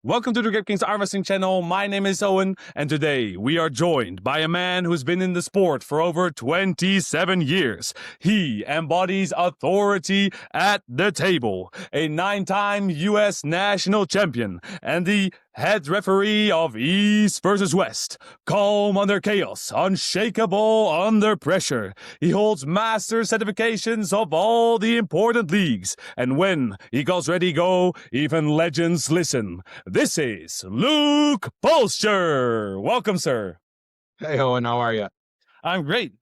Welcome to the Grip Kings Arm Wrestling channel. My name is Owen, and today we are joined by a man who's been in the sport for over 27 years. He embodies authority at the table, a 9-time U.S. national champion, and the head referee of East versus West. Calm under chaos, unshakable under pressure. He holds master certifications of all the important leagues, and when he calls ready go, even legends listen. This is Luke Pulscher. Welcome, sir. Hey, Owen, how are you? I'm great.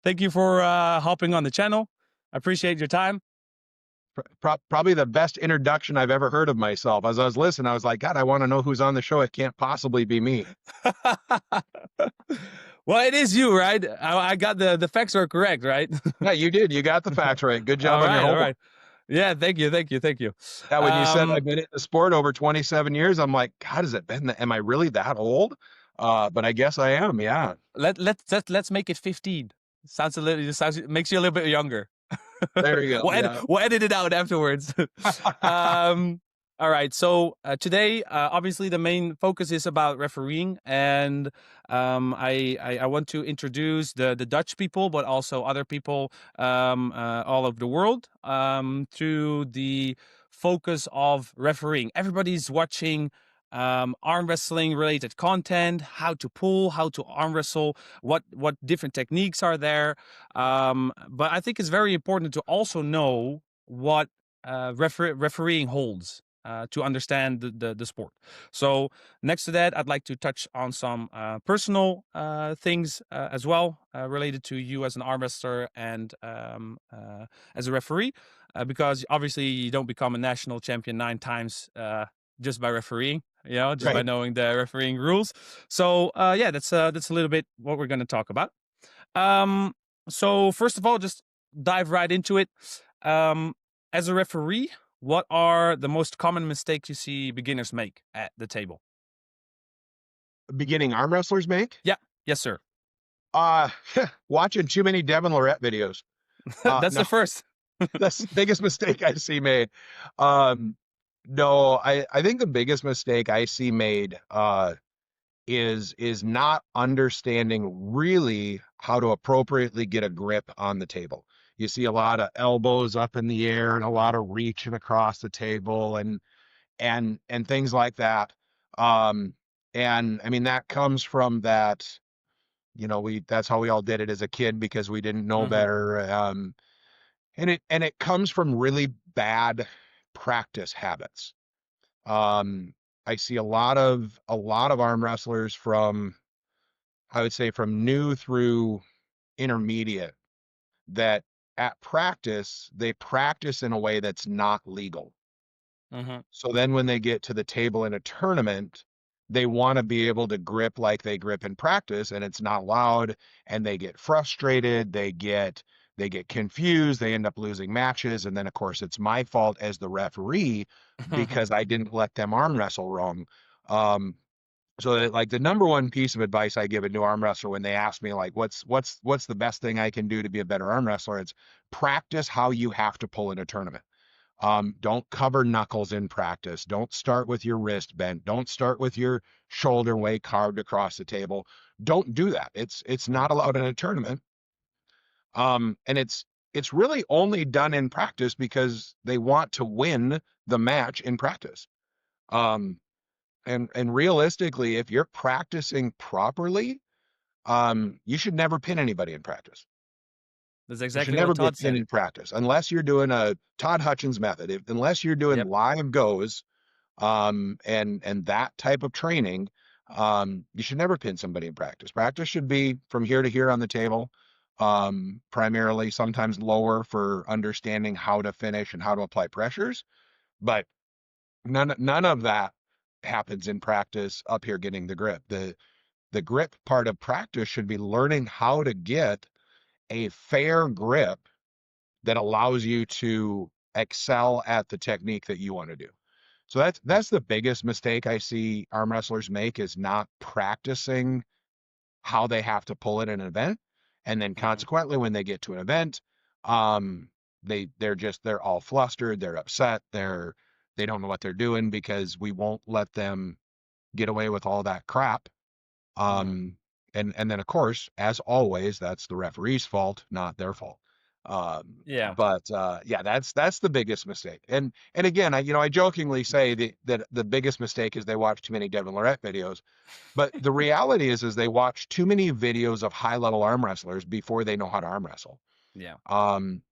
Thank you for hopping on the channel. I appreciate your time. Probably the best introduction I've ever heard of myself. As I was listening, I was like, God, I want to know who's on the show. It can't possibly be me. Well, it is you, right? I got the facts are correct, right? Yeah, you did. You got the facts right. Good job on your homework. All right. Yeah, thank you. Yeah, when you said I've been in the sport over 27 years, I'm like, God, has it been am I really that old? But I guess I am, yeah. Let's make it 15. Makes you a little bit younger. There you go. We'll edit it out afterwards. All right. So today, obviously, the main focus is about refereeing, and I want to introduce the Dutch people, but also other people all over the world to the focus of refereeing. Everybody's watching arm wrestling related content, how to pull, how to arm wrestle, what different techniques are there. But I think it's very important to also know what refereeing holds. To understand the sport. So next to that, I'd like to touch on some personal things as well related to you as an arm wrestler and as a referee, because obviously you don't become a national champion 9 times just by refereeing, just Right. by knowing the refereeing rules. So that's a little bit what we're going to talk about. So first of all, just dive right into it. As a referee, what are the most common mistakes you see beginners make at the table? Beginning arm wrestlers make? Yeah. Yes, sir. Watching too many Devin Lorette videos. That's No, the first. that's the biggest mistake I see made. No, I think the biggest mistake I see made is not understanding really how to appropriately get a grip on the table. You see a lot of elbows up in the air and a lot of reaching across the table and things like that. And I mean that comes from that, that's how we all did it as a kid because we didn't know better. And it comes from really bad practice habits. I see a lot of arm wrestlers from, I would say, from new through intermediate, that at practice they practice in a way that's not legal. So then when they get to the table in a tournament, they want to be able to grip like they grip in practice, and it's not allowed, and they get frustrated, they get confused, they end up losing matches, and then of course it's my fault as the referee because I didn't let them arm wrestle wrong. So that, like, the number one piece of advice I give a new arm wrestler when they ask me like what's the best thing I can do to be a better arm wrestler, it's practice how you have to pull in a tournament. Don't cover knuckles in practice. Don't start with your wrist bent. Don't start with your shoulder way carved across the table. Don't do that. It's not allowed in a tournament. And it's really only done in practice because they want to win the match in practice. And realistically, if you're practicing properly, you should never pin anybody in practice. That's You should exactly never what Todd get pinned said. in practice unless you're doing a Todd Hutchins method. Unless you're doing Yep. live goes, and that type of training, you should never pin somebody in practice. Practice should be from here to here on the table, primarily, sometimes lower for understanding how to finish and how to apply pressures, but none of that happens in practice up here getting the grip. The grip part of practice should be learning how to get a fair grip that allows you to excel at the technique that you want to do. So that's the biggest mistake I see arm wrestlers make, is not practicing how they have to pull it in an event. And then consequently, when they get to an event, they're all flustered, they're upset, they don't know what they're doing because we won't let them get away with all that crap. Mm. Um, and then of course, as always, that's the referee's fault, not their fault. Yeah. But yeah, that's the biggest mistake. And again, I jokingly say that the biggest mistake is they watch too many Devin Lorette videos. But the reality is they watch too many videos of high level arm wrestlers before they know how to arm wrestle. Yeah. Um,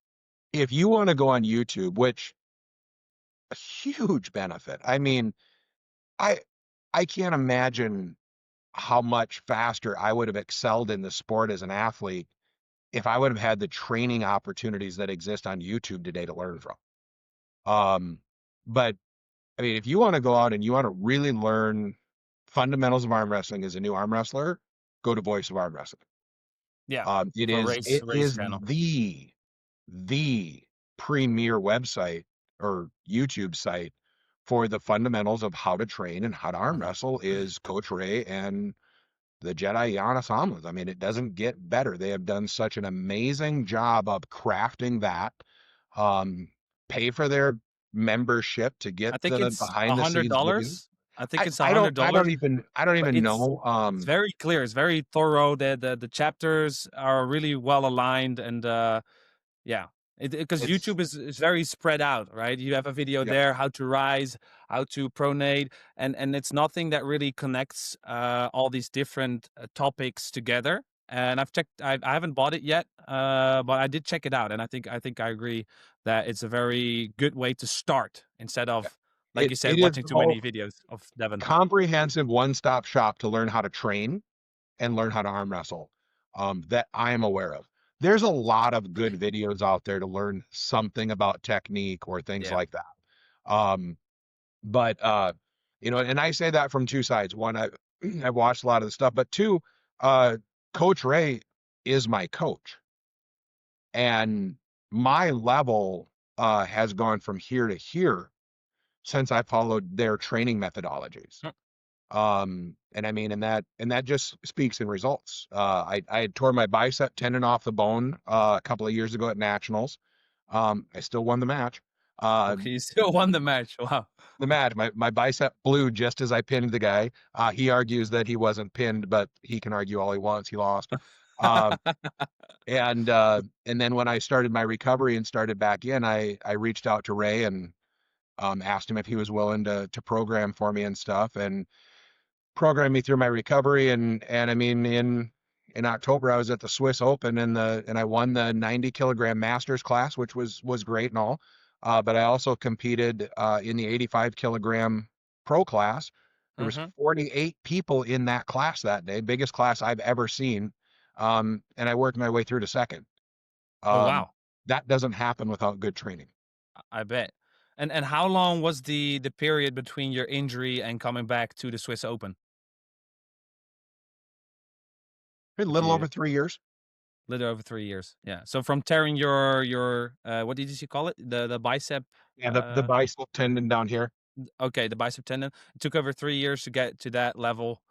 if you want to go on YouTube, which a huge benefit. I mean, I I can't imagine how much faster I would have excelled in the sport as an athlete if I would have had the training opportunities that exist on YouTube today to learn from. Um, but I mean, if you want to go out and you want to really learn fundamentals of arm wrestling as a new arm wrestler, go to Voice of Arm Wrestling. Yeah. It For is race it race is channel. the premier website or YouTube site for the fundamentals of how to train and how to arm Mhm. wrestle is Coach Ray and the Jedi Giannis Amlas. I mean, it doesn't get better. They have done such an amazing job of crafting that. Um, Pay for their membership to get I think the it's behind the scenes video. $100. I think it's I don't I $100, don't even I don't but even know. it's very clear. It's very thorough. The chapters are really well aligned, and yeah, because It's YouTube is very spread out, right? You have a video Yep. there, how to rise, how to pronate, and it's nothing that really connects all these different topics together. And I've checked. I haven't bought it yet, but I did check it out, and I think I agree that it's a very good way to start instead of, like you said, it is watching the too many most videos of Devon. comprehensive one-stop shop to learn how to train and learn how to arm wrestle that I am aware of. There's a lot of good videos out there to learn something about technique or things Yeah. like that. But and I say that from two sides. One, I've watched a lot of the stuff, but two, uh, Coach Ray is my coach, and my level has gone from here to here since I followed their training methodologies. Mm. And I mean, and that just speaks in results. I had tore my bicep tendon off the bone a couple of years ago at nationals. I still won the match. Uh, Okay, you still won the match. Wow. my bicep blew just as I pinned the guy. He argues that he wasn't pinned, but he can argue all he wants. He lost. Uh, and then when I started my recovery and started back in, I reached out to Ray and asked him if he was willing to program for me and stuff. And programmed me through my recovery and I mean in October I was at the Swiss Open and I won the 90 kilogram masters class, which was great and all. But I also competed in the 85 kilogram pro class. There was Hmm. 48 people in that class that day, biggest class I've ever seen. And I worked my way through to second. Oh Um, wow. that doesn't happen without good training. I bet. And how long was the period between your injury and coming back to the Swiss Open? A If little you over 3 years. little over 3 years, yeah. So from tearing your what did you call it? The bicep. Yeah, the bicep tendon down here. Okay, the bicep tendon. It took over 3 years to get to that level.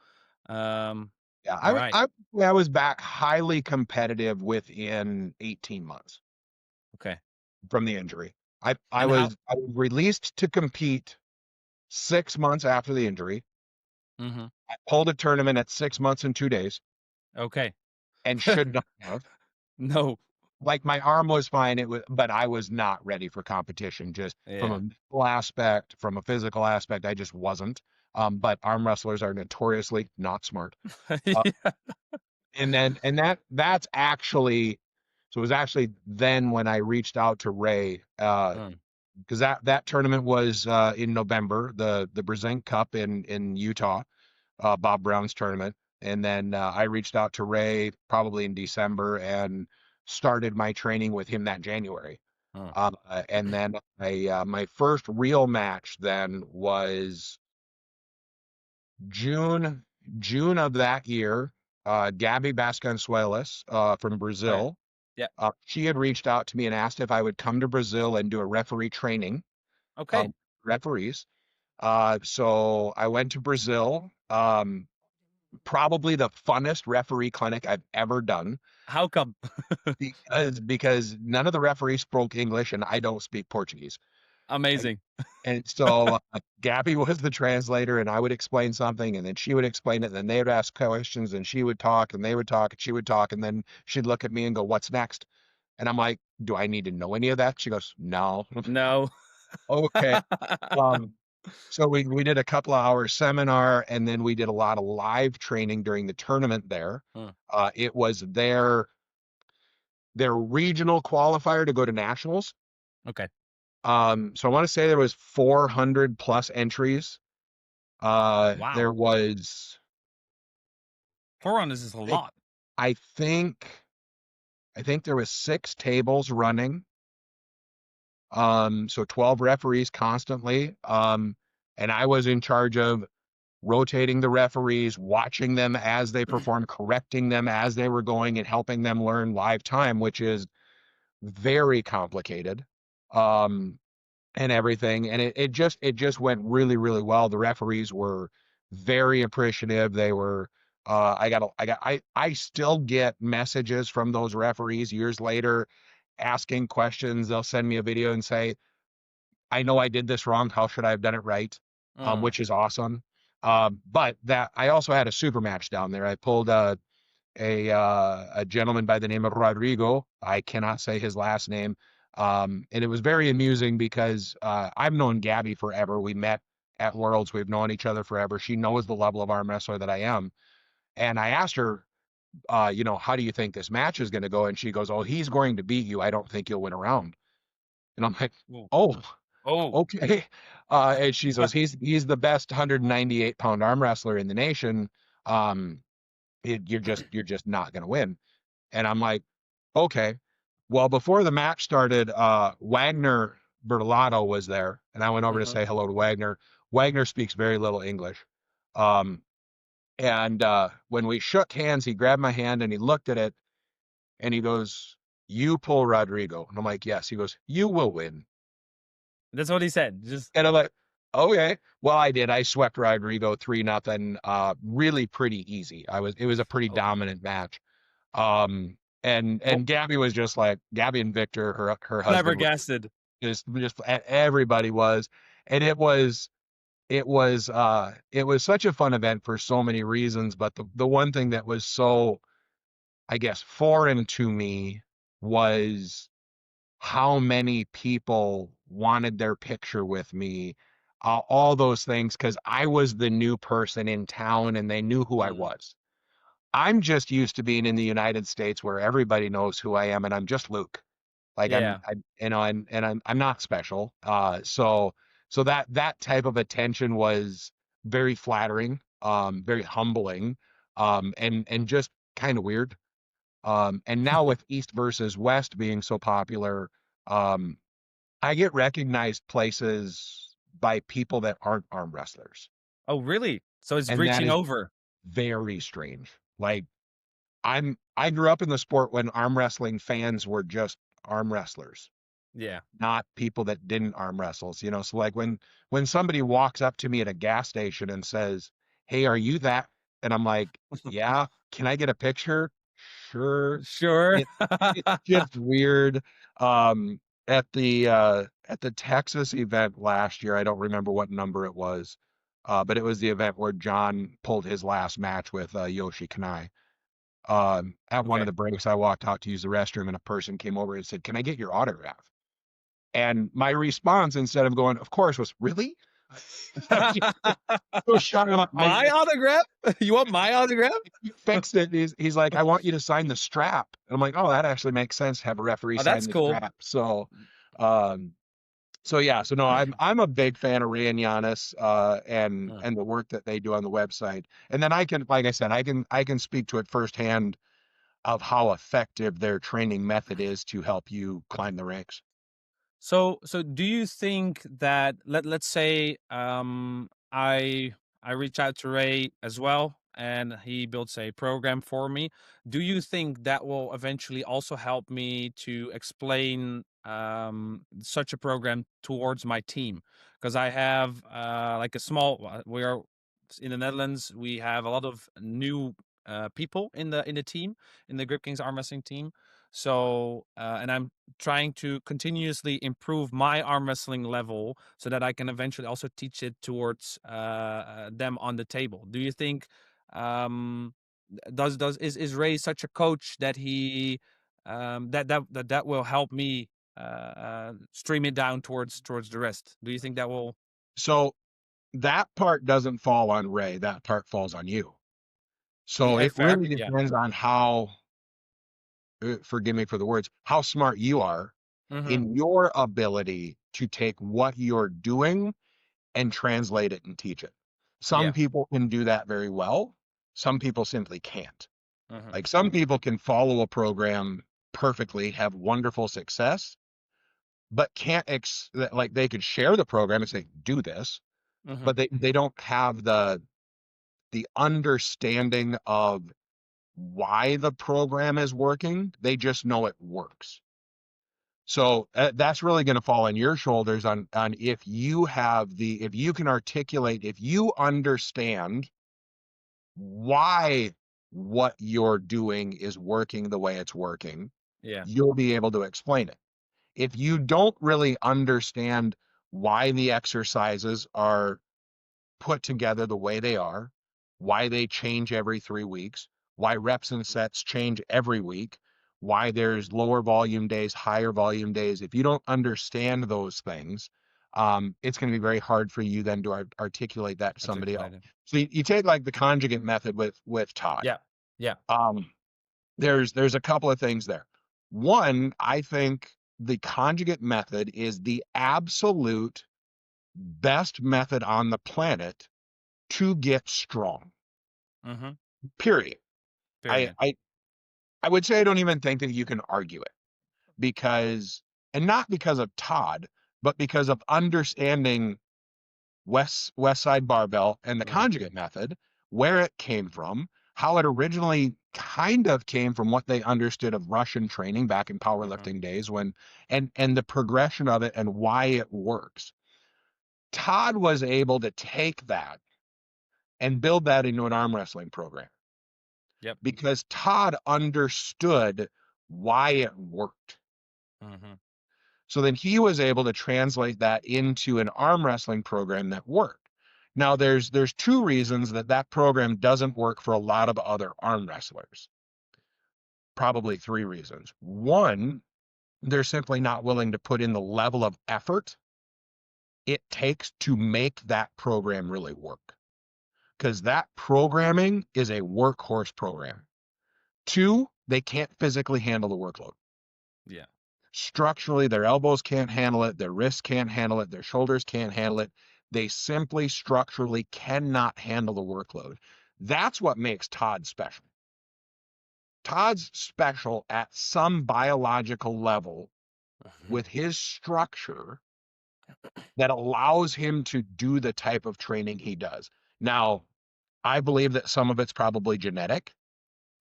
Yeah, All right. I was back highly competitive within 18 months Okay. from the injury. I I And how? was I was released to compete 6 months after the injury. Hmm. I pulled a tournament at 6 months and 2 days Okay. and should not have. No. Like my arm was fine, but I was not ready for competition. Just from a Yeah. mental aspect, from a physical aspect, I just wasn't. But arm wrestlers are notoriously not smart. Uh, Yeah. and that's actually so it was actually then when I reached out to Ray Mm. because that tournament was in November, the Brezink Cup in Utah, Bob Brown's tournament, and then I reached out to Ray probably in December and started my training with him that January. Mm. And then my first real match then was June June of that year. Gabby Vasconcelos from Oh yeah. Brazil. Yeah. She had reached out to me and asked if I would come to Brazil and do a referee training, Okay. referees. So I went to Brazil. Probably the funnest referee clinic I've ever done How come? because none of the referees spoke English and I don't speak Portuguese. Amazing. And so Gabby was the translator, and I would explain something, and then she would explain it, and then they would ask questions, and she would talk, and they would talk, and she would talk, and then she'd look at me and go, "What's next?" And I'm like, "Do I need to know any of that?" She goes, "No." No. Okay. Um, so we did a couple of hours seminar, and then we did a lot of live training during the tournament there. Huh. It was their regional qualifier to go to nationals. Okay. So I want to say there was 400 plus entries. Wow. There was, 400 is a I think, lot. I think, I think there was 6 tables running. So 12 referees constantly. And I was in charge of rotating the referees, watching them as they perform, correcting them as they were going, and helping them learn live time, which is very complicated. Um, and everything. And it just went really, really well. The referees were very appreciative. They were I still get messages from those referees years later asking questions. They'll send me a video and say, I know I did this wrong. How should I have done it right? Uh, Which is awesome. But that I also had a super match down there. I pulled a gentleman by the name of Rodrigo. I cannot say his last name. And it was very amusing because I've known Gabby forever. We met at Worlds. We've known each other forever. She knows the level of arm wrestler that I am. And I asked her, how do you think this match is going to go? And she goes, "Oh, he's going to beat you. I don't think you'll win a round." And I'm like, oh. "Oh, Oh. okay." And she goes, "He's the best 198-pound arm wrestler in the nation. Um, you're just not going to win." And I'm like, okay. Well, before the match started, Wagner Bertolato was there, and I went over to Uh-huh. say hello to Wagner. Wagner speaks very little English. Um, and when we shook hands, he grabbed my hand and he looked at it and he goes, "You pull Rodrigo." And I'm like, "Yes." He goes, "You will win." That's what he said. Just And I'm like, "Okay." Well, I did. I swept Rodrigo 3-0, really pretty easy. It was a pretty oh, dominant match. Um, oh, and Gabby was just like Gabby and Victor, her husband was flabbergasted. just everybody was, and it was such a fun event for so many reasons. But the one thing that was so, I guess, foreign to me was how many people wanted their picture with me, all those things, because I was the new person in town and they knew who I Mm, was. I'm just used to being in the United States where everybody knows who I am and I'm just Luke. Like yeah. I'm not special. So that type of attention was very flattering, very humbling, and just kind of weird. And now with East versus West being so popular, um, I get recognized places by people that aren't arm wrestlers. Oh, really? So it's And that reaching is over. very strange. Like I grew up in the sport when arm wrestling fans were just arm wrestlers, Yeah. not people that didn't arm wrestles, you know. So like when somebody walks up to me at a gas station and says, "Hey, are you that?" And I'm like, "Yeah, can I get a picture?" Sure. Sure. It it's just weird. Um at the Texas event last year, I don't remember what number it was. But it was the event where John pulled his last match with Yoshi Kanai. At one of Okay. the breaks, I walked out to use the restroom, and a person came over and said, "Can I get your autograph?" And my response, instead of going, "Of course," was, "Really?" I just so shocked. My autograph? You want my autograph? He fixed it. He's like, "I want you to sign the strap." And I'm like, "Oh, that actually makes sense. Have a referee Oh, sign that's the cool. strap." Um, so yeah, so no, I'm a big fan of Ray and Giannis, Uh, and the work that they do on the website. And then like I said, I can speak to it firsthand of how effective their training method is to help you climb the ranks. so do you think that let's say I reach out to Ray as well and he builds a program for me. Do you think that will eventually also help me to explain such a program towards my team? Because I have like a small we are in the Netherlands, we have a lot of new people in the team, in the Grip Kings arm wrestling team. So, and I'm trying to continuously improve my arm wrestling level so that I can eventually also teach it towards them on the table. Do you think um, does is Ray such a coach that he that will help me stream it down towards the rest? Do you think that will? So that part doesn't fall on Ray. That part falls on you. So Yeah, it fair. really Yeah. depends on how, forgive me for the words, how smart you are Mm-hmm. in your ability to take what you're doing and translate it and teach it. Some Yeah. people can do that very well. Some people simply can't. Mm-hmm. Like some people can follow a program perfectly, have wonderful success, but can't like they could share the program and say, do this, Mm-hmm. but they don't have the understanding of why the program is working. They just know it works. So that's really going to fall on your shoulders on if you have if you can articulate, if you understand why what you're doing is working the way it's working, Yeah. you'll be able to explain it. If you don't really understand why the exercises are put together the way they are, why they change every 3 weeks, why reps and sets change every week, why there's lower volume days, higher volume days. If you don't understand those things, it's going to be very hard for you then to articulate that to somebody else. Articulated. So you take like the conjugate method with Todd. Yeah. Yeah. Um, there's a couple of things there. One, I think the conjugate method is the absolute best method on the planet to get strong. Mm-hmm. Period. I Period. I I would say I don't even think that you can argue it because, and not because of Todd, but because of understanding West Side Barbell and the Mm-hmm. conjugate method, where it came from, how it originally kind of came from what they understood of Russian training back in Mm-hmm. powerlifting days when and the progression of it and why it works. Todd was able to take that and build that into an arm wrestling program Yep. because Todd understood why it worked. Mm-hmm. So then he was able to translate that into an arm wrestling program that worked. Now there's two reasons that that program doesn't work for a lot of other arm wrestlers. Probably three reasons. One, they're simply not willing to put in the level of effort it takes to make that program really work. Because that programming is a workhorse program. Two, they can't physically handle the workload. Yeah. Structurally, their elbows can't handle it, their wrists can't handle it, their shoulders can't handle it. They simply structurally cannot handle the workload. That's what makes Todd special. Todd's special at some biological level Mm-hmm. with his structure that allows him to do the type of training he does. Now, I believe that some of it's probably genetic.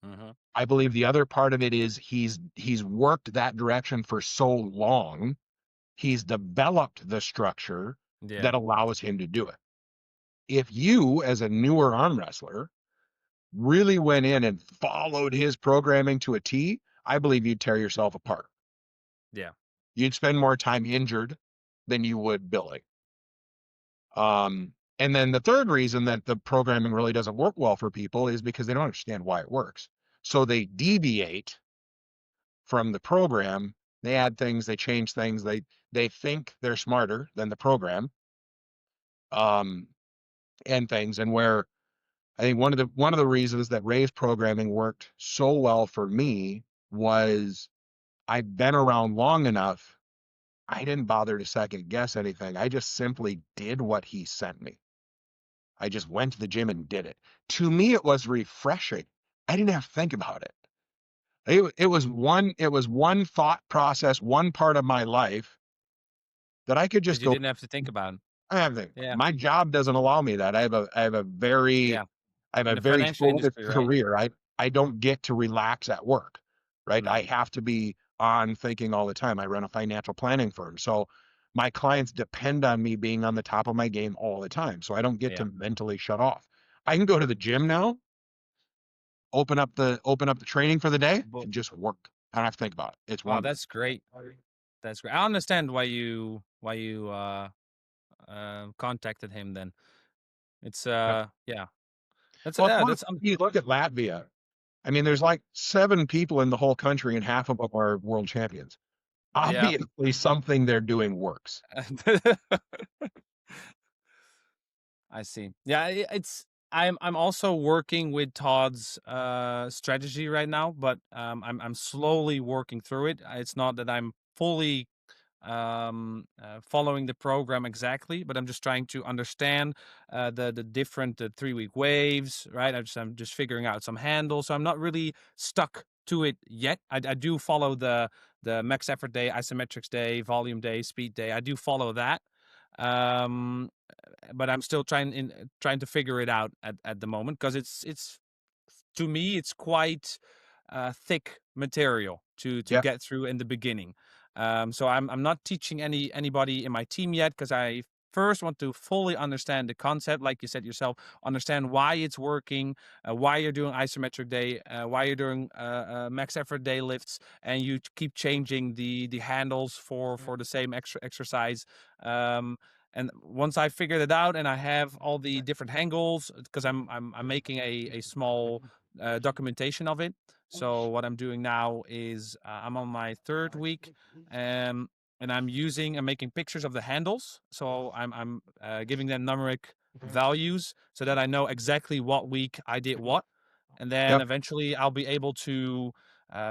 Mm-hmm. I believe the other part of it is he's worked that direction for so long, he's developed the structure Yeah. that allows him to do it. If you, as a newer arm wrestler, really went in and followed his programming to a T, I believe you'd tear yourself apart. Yeah. You'd spend more time injured than you would billing. And then the third reason that the programming really doesn't work well for people is because they don't understand why it works. So they deviate from the program. They add things, they change things, they think they're smarter than the program, um, and things. And where I think one of the reasons that Ray's programming worked so well for me was I've been around long enough. I didn't bother to second guess anything. I just simply did what he sent me. I just went to the gym and did it. To me, it was refreshing. I didn't have to think about it. It was one thought process, one part of my life that I could That just you go. didn't have to think about. I have to, Yeah. my job doesn't allow me that. Yeah. I have In a the very financial focused industry, right? career. I don't get to relax at work, right? I No. have to be on thinking all the time. I run a financial planning firm. So my clients depend on me being on the top of my game all the time. So I don't get to Yeah. mentally shut off. I can go to the gym now, open up the training for the day But and just work. I don't have to think about it. It's Wow, one. that's great. That's great. I understand why you contacted him then. It's Yeah. yeah. Well, plus, That's you look at Latvia. I mean, there's like 7 people in the whole country, and half of them are world champions. yeah. Obviously, something they're doing works. I see. Yeah, it's I'm also working with Todd's strategy right now, but I'm slowly working through it. It's not that I'm fully following the program exactly, but I'm just trying to understand the different 3 week waves, right? I'm just figuring out some handles, so I'm not really stuck to it yet. I do follow the max effort day, isometrics day, volume day, speed day. I do follow that. Um, but I'm still trying to figure it out at the moment because it's to me it's quite thick material to Yeah, get through in the beginning. So I'm not teaching anybody in my team yet because I first want to fully understand the concept, like you said yourself, understand why it's working, why you're doing isometric day, why you're doing max effort day lifts, and you keep changing the handles for the same exercise. Um, and once I figured it out and I have all the different angles, because I'm making a small documentation of it. So what I'm doing now is I'm on my 3rd week, um, and I'm making pictures of the handles. So I'm giving them numeric values so that I know exactly what week I did what, and then yep, eventually I'll be able to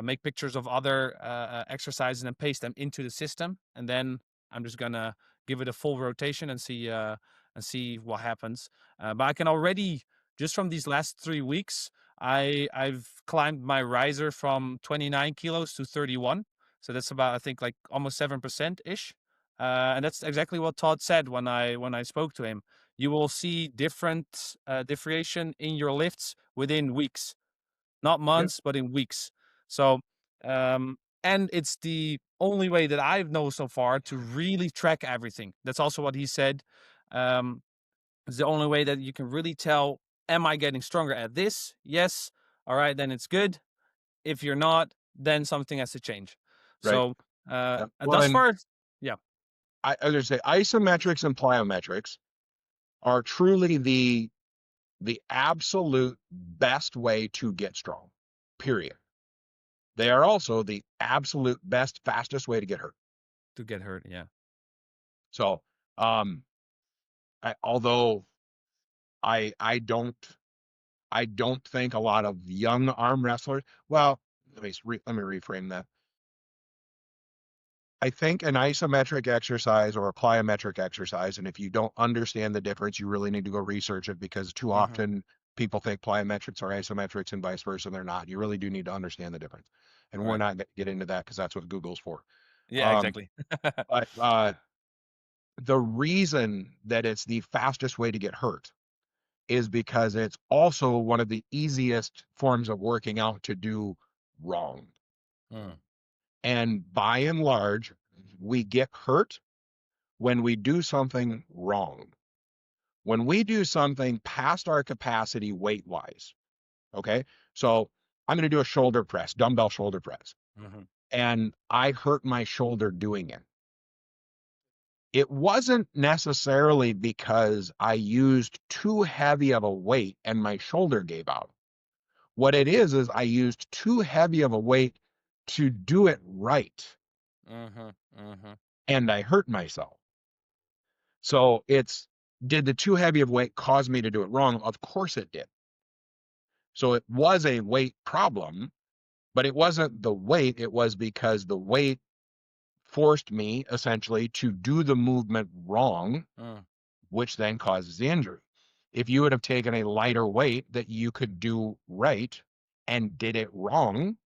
make pictures of other exercises and paste them into the system, and then I'm just gonna give it a full rotation and see what happens. But I can already just from these last 3 weeks, I've climbed my riser from 29 kilos to 31. So that's about I think like almost 7% ish. And that's exactly what Todd said when I spoke to him. You will see different differentiation in your lifts within weeks, not yep, months, but in weeks. So, and it's the only way that I know so far to really track everything. That's also what he said. Um, it's the only way that you can really tell, am I getting stronger at this? Yes. All right, then it's good. If you're not, then something has to change. right. So, Yep. Well, thus and far, yeah, I was going to say isometrics and plyometrics are truly the absolute best way to get strong. Period. They are also the absolute best, fastest way to get hurt. to get hurt. Yeah, So, um, although I don't think a lot of young arm wrestlers. Well, let me reframe that. I think an isometric exercise or a plyometric exercise, and if you don't understand the difference, you really need to go research it because too hmm often people think plyometrics are isometrics and vice versa, and they're not. You really do need to understand the difference. And we're right. not going to get into that because that's what Google's for. Yeah, Um, exactly. but the reason that it's the fastest way to get hurt is because it's also one of the easiest forms of working out to do wrong. Mm, And by and large, we get hurt when we do something wrong. When we do something past our capacity weight wise, okay? So I'm going to do a shoulder press, dumbbell shoulder press, hmm and I hurt my shoulder doing it. It wasn't necessarily because I used too heavy of a weight and my shoulder gave out. What it is I used too heavy of a weight to do it right, hmm hmm and I hurt myself. So it's, did the too heavy of weight cause me to do it wrong? Of course it did. So it was a weight problem, but it wasn't the weight. It was because the weight forced me essentially to do the movement wrong, mm, which then causes the injury. If you would have taken a lighter weight that you could do right and did it wrong,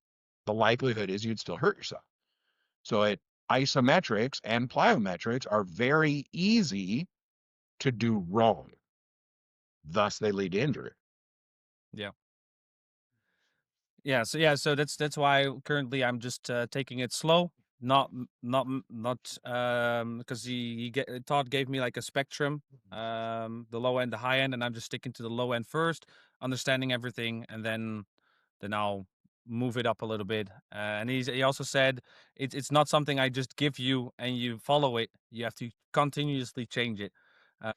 the likelihood is you'd still hurt yourself. So isometrics and plyometrics are very easy to do wrong. Thus, they lead to injury. yeah. So that's why currently I'm just taking it slow, not because he get Todd gave me like a spectrum, the low end, the high end, and I'm just sticking to the low end first, understanding everything, and then I'll move it up a little bit. And he also said it's not something I just give you and you follow it. You have to continuously change it. Uh,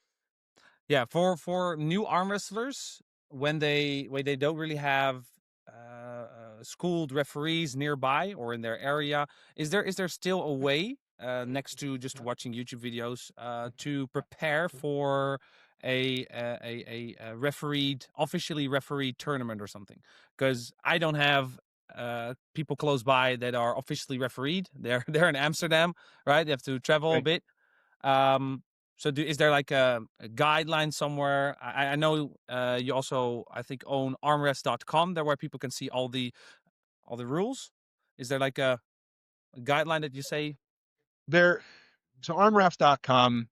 yeah, for new arm wrestlers, when they don't really have schooled referees nearby or in their area, is there still a way next to just watching YouTube videos to prepare for a refereed, officially refereed tournament or something? Because I don't have people close by that are officially refereed. They're in Amsterdam, right? They have to travel a Right. bit. Um, so is there like a guideline somewhere? I know you also I think own armrest.com there where people can see all the rules. Is there like a guideline that you say? There, so armrefs.com,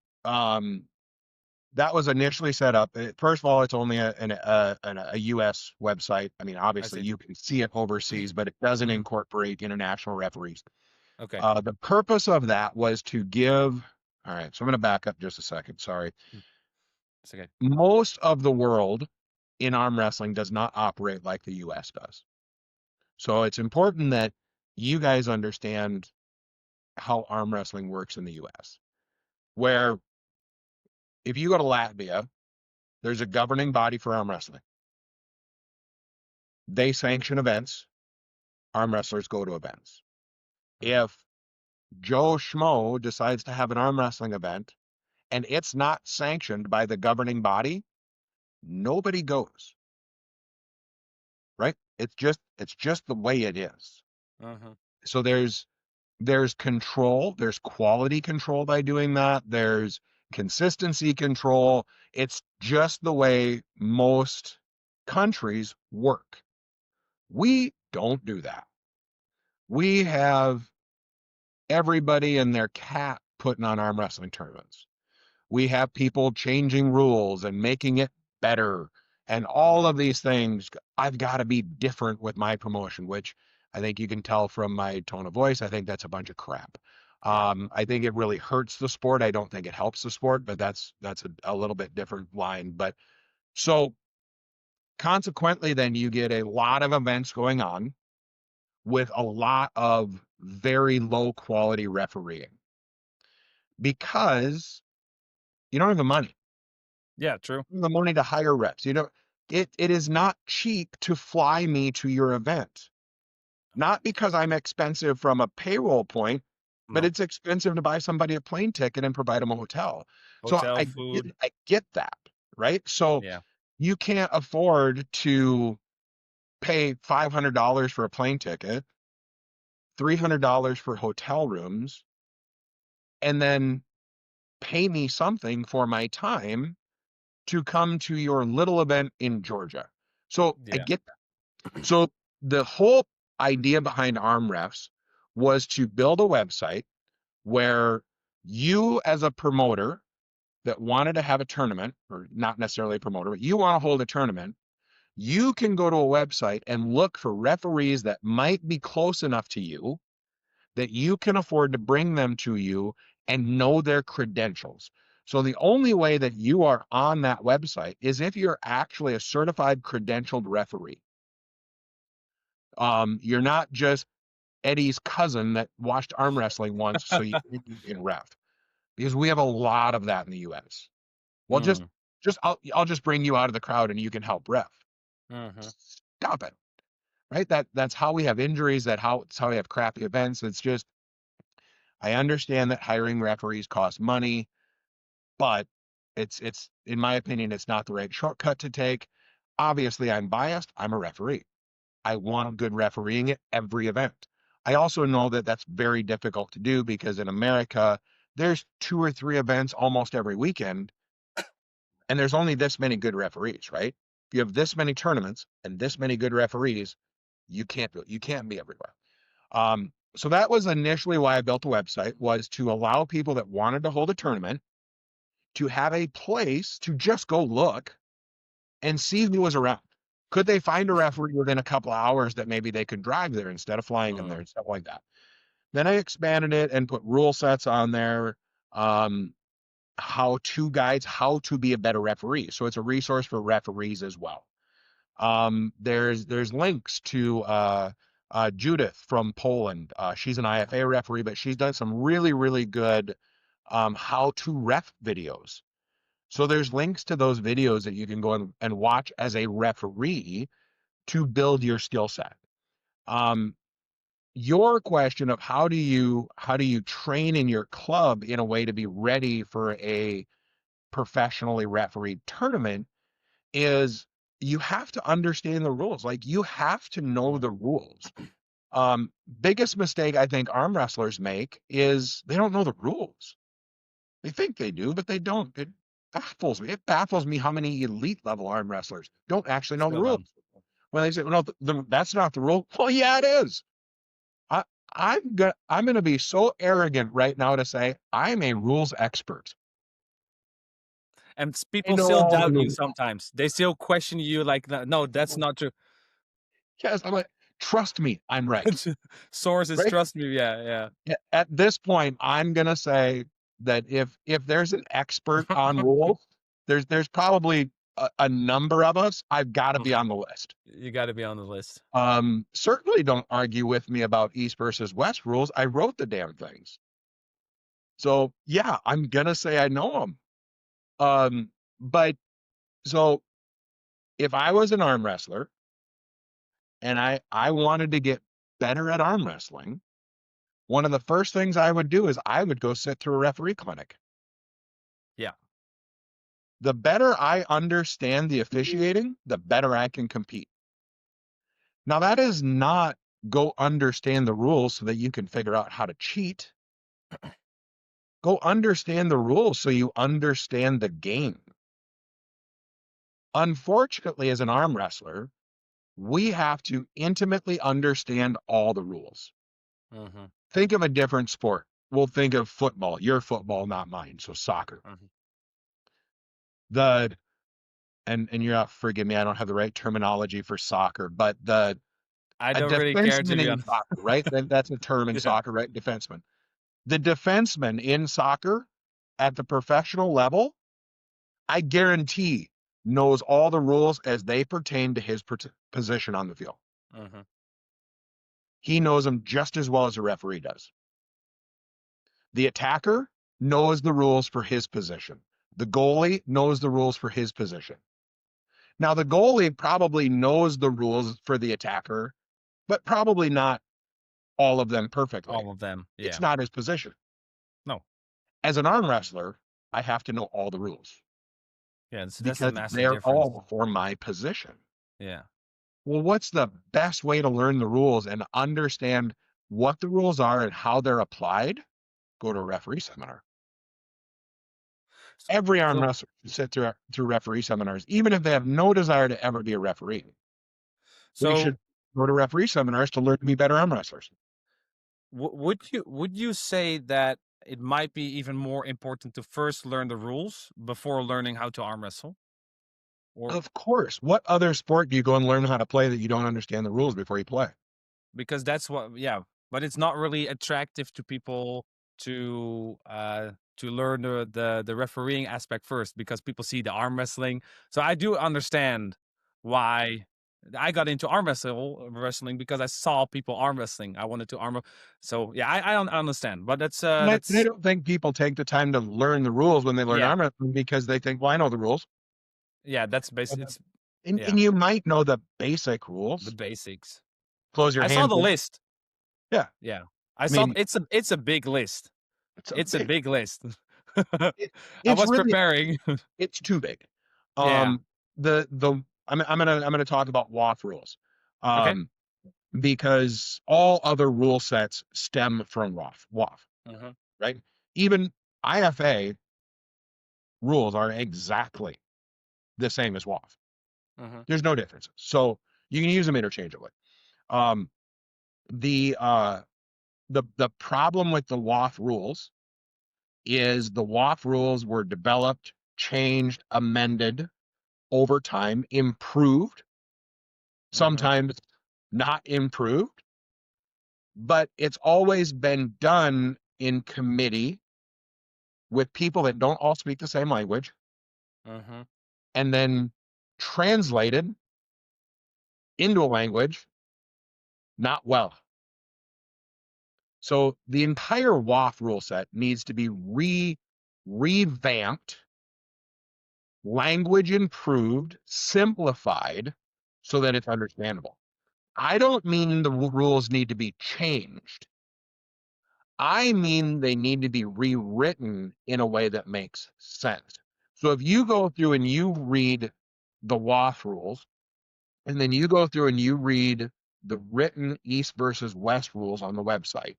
that was initially set up. First of all, it's only a US website. I mean, I obviously see. you can see it overseas, but it doesn't Hmm. incorporate international referees. Okay. The purpose of that was to give, all right, so I'm going to back up just a second. Sorry. Mm, it's okay. Most of the world in arm wrestling does not operate like the US does. So it's important that you guys understand how arm wrestling works in the US, where if you go to Latvia, there's a governing body for arm wrestling. They sanction events. Arm wrestlers go to events. Hmm. If Joe Schmo decides to have an arm wrestling event and it's not sanctioned by the governing body, nobody goes, right? It's just the way it is. Uh-huh. So there's control, there's quality control by doing that. There's consistency control. It's just the way most countries work. We don't do that. We have everybody and their cat putting on arm wrestling tournaments. We have people changing rules and making it better and all of these things. I've got to be different with my promotion, which I think you can tell from my tone of voice. I think that's a bunch of crap. Yeah. I think it really hurts the sport. I don't think it helps the sport, but that's a little bit different line. But so consequently, then you get a lot of events going on with a lot of very low quality refereeing because you don't have the money. Yeah. True. The money to hire reps. It is not cheap to fly me to your event. Not because I'm expensive from a payroll point, but No. it's expensive to buy somebody a plane ticket and provide them a hotel. So Hotel I get, food. I get that, right? So Yeah. you can't afford to pay $500 for a plane ticket, $300 for hotel rooms, and then pay me something for my time to come to your little event in Georgia. So I Yeah. get that. So the whole idea behind arm refs was to build a website where you as a promoter that wanted to have a tournament, or not necessarily a promoter, but you want to hold a tournament, you can go to a website and look for referees that might be close enough to you that you can afford to bring them to you and know their credentials. So the only way that you are on that website is if you're actually a certified credentialed referee. You're not just Eddie's cousin that watched arm wrestling once, so you can ref. Because we have a lot of that in the US. Well, Mm. just I'll just bring you out of the crowd and you can help ref. Mm-hmm. Stop it. Right? That's how we have injuries, that's how we have crappy events. It's just I understand that hiring referees costs money, but it's in my opinion, it's not the right shortcut to take. Obviously, I'm biased. I'm a referee. I want good refereeing at every event. I also know that that's very difficult to do because in America, there's two or three events almost every weekend, and there's only this many good referees, right? If you have this many tournaments and this many good referees, you can't be everywhere. So that was initially why I built the website, was to allow people that wanted to hold a tournament to have a place to just go look and see who was around. Could they find a referee within a couple of hours that maybe they could drive there instead of flying them there Mm. and stuff like that? Then I expanded it and put rule sets on there, um, how to guides, how to be a better referee. So it's a resource for referees as well. There's links to Judith from Poland. She's an IFA referee, but she's done some really, really good how to ref videos. So there's links to those videos that you can go and watch as a referee to build your skill set. Um, your question of how do you train in your club in a way to be ready for a professionally refereed tournament is you have to understand the rules. Like you have to know the rules. Biggest mistake I think arm wrestlers make is they don't know the rules. They think they do, but they don't. It baffles me. It baffles me how many elite level arm wrestlers don't actually know the Still rules. don't. When they say, "No, that's not the rule." Well, yeah, it is. I, I'm gonna be so arrogant right now to say I'm a rules expert. And I people know still all the doubt you rules. sometimes. They still question you like, no, that's not true. Yes, I'm like, trust me, I'm right. Sources, Right? trust me. Yeah, yeah. At this point, I'm gonna say that if there's an expert on rules, there's probably a number of us. I've got to be on the list. You got to be on the list. Certainly don't argue with me about East versus West rules. I wrote the damn things. So yeah, I'm gonna say I know them. But so if I was an arm wrestler and I wanted to get better at arm wrestling, one of the first things I would do is I would go sit through a referee clinic. Yeah. The better I understand the officiating, the better I can compete. Now, that is not go understand the rules so that you can figure out how to cheat. Go understand the rules so you understand the game. Unfortunately, as an arm wrestler, we have to intimately understand all the rules. Mm-hmm. Think of a different sport. We'll think of football, your football, not mine. So soccer. Mm-hmm. The and you're forgive me, I don't have the right terminology for soccer, but the I a don't really care, to defenseman be in honest. soccer, right? That's a term in Yeah. soccer, right? Defenseman. The defenseman in soccer at the professional level, I guarantee, knows all the rules as they pertain to his position on the field. Mm-hmm. He knows them just as well as the referee does. The attacker knows the rules for his position. The goalie knows the rules for his position. Now, the goalie probably knows the rules for the attacker, but probably not all of them perfectly. All of them. It's Yeah. not his position. No. As an arm wrestler, I have to know all the rules Yeah. That's the because massive they're difference. all for my position. Yeah. Well, what's the best way to learn the rules and understand what the rules are and how they're applied? Go to a referee seminar. So, Every arm so, wrestler should sit through referee seminars, even if they have no desire to ever be a referee. They so should go to referee seminars to learn to be better arm wrestlers. would you say that it might be even more important to first learn the rules before learning how to arm wrestle? Or Of course. What other sport do you go and learn how to play that you don't understand the rules before you play? because that's what, yeah, but it's not really attractive to people to learn the refereeing aspect first, because people see the arm wrestling. So I do understand why I got into wrestling because I saw people arm wrestling. I wanted to so yeah, I don't understand, but And I that's don't think people take the time to learn the rules when they learn yeah, arm wrestling because they think, well, I know the rules. yeah, that's basic. It's yeah, And you might know the basic the rules. basics. Close your I saw hands. the list. Yeah. Yeah, I I saw mean, it's a big list. it's a It's a big, big list. it, I it's was really, preparing. it's too big. Yeah. Um, I'm gonna talk about WAF rules. Okay. Um, because all other rule sets stem from WAF, Mhm. right? Even IFA rules are exactly the same as WAF. Mhm. There's no difference. So you can use them interchangeably. Um, the the problem with the WAF rules is the WAF rules were developed, changed, amended over time, improved, Mhm. sometimes not improved, but it's always been done in committee with people that don't all speak the same language Mhm. and then translated into a language, not well. So the entire WAF rule set needs to be revamped, language improved, simplified, so that it's understandable. I don't mean the rules need to be changed. I mean they need to be rewritten in a way that makes sense. So if you go through and you read the WAF rules, and then you go through and you read the written East versus West rules on the website,